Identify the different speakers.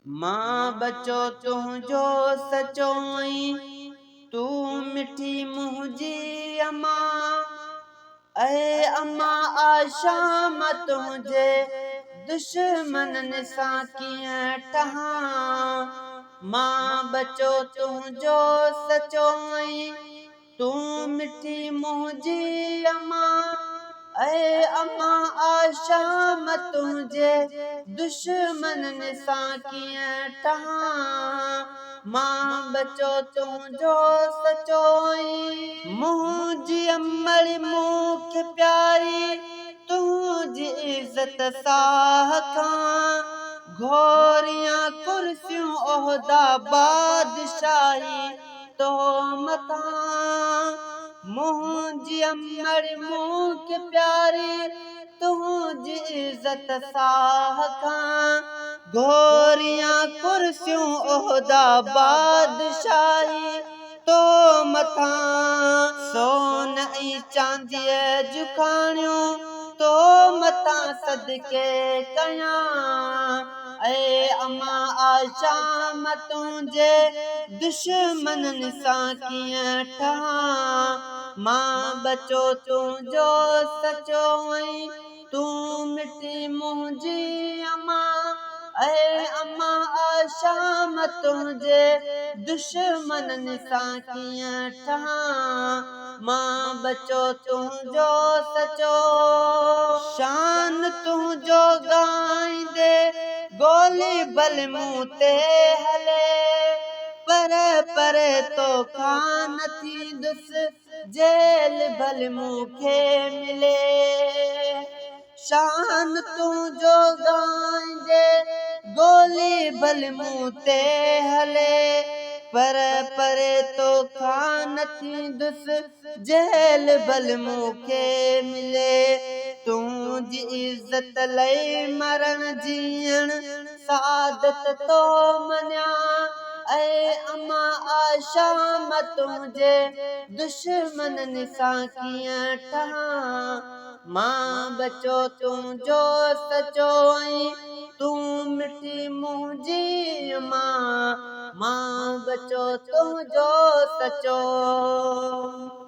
Speaker 1: मां बचो तुंहिंजो सचोई, तू मिठी मुंहिंजी अम्मा। ऐं अम्मा आशाम तुंहिंजे दुश्मननि सां कीअं ठहां। मां बचो तुंहिंजो सचोई, तू मिठी मुंहिंजी अम्मा। ऐं अम्मा आशाम तुंहिंजे दुश्मननि सां कीअं ठहां। मां बचो तुंहिंजो सचोई, मुंहिंजी अमड़ी मूंखे प्यारी, तुंहिंजी इज़त साह खां। घोरियां कुर्सियूं उहिदा बादशाही तो मथां। मुंहिंजी अमड़ी मूंखे प्यारी, तुंहिंजी इज़त साह खां। घोरियां कुर्सियूं उहिदा बादशाही तो मथां। सोन ऐं चांदीअ जूं खाणियूं तो मथां सदके कयां। ऐं अम्मा आशाम तुंहिंजे दुश्मननि सां कीअं ठहां। मां बचो तुंहिंजो सचोई, तू मिठी मुंहिंजी अम्मा। ऐं अम्मा आशाम तुंहिंजे दुश्मननि सां कीअं ठहां। मां बचो तुंहिंजो सचो, शान तुंहिंजो ॻाईंदे गोली बल मूं ते हले। पर तोखां न थींदुसि जेल भल मूंखे मिले। शान तुंहिंजो ॻाईंदे गोली भल मूं ते हले। पर तोखां न थींदुसि जेल भल मूंखे मिले। तुंहिंजी इज़त लई मरण जीअण सादत तो मञां। ऐं अम्मा आशाम तुंहिंजे दुश्मननि सां कीअं ठहां। मां बचो तुंहिंजो सचोई, तू मिठी मुंहिंजी अम्मा। मां बचो तुंहिंजो सचो।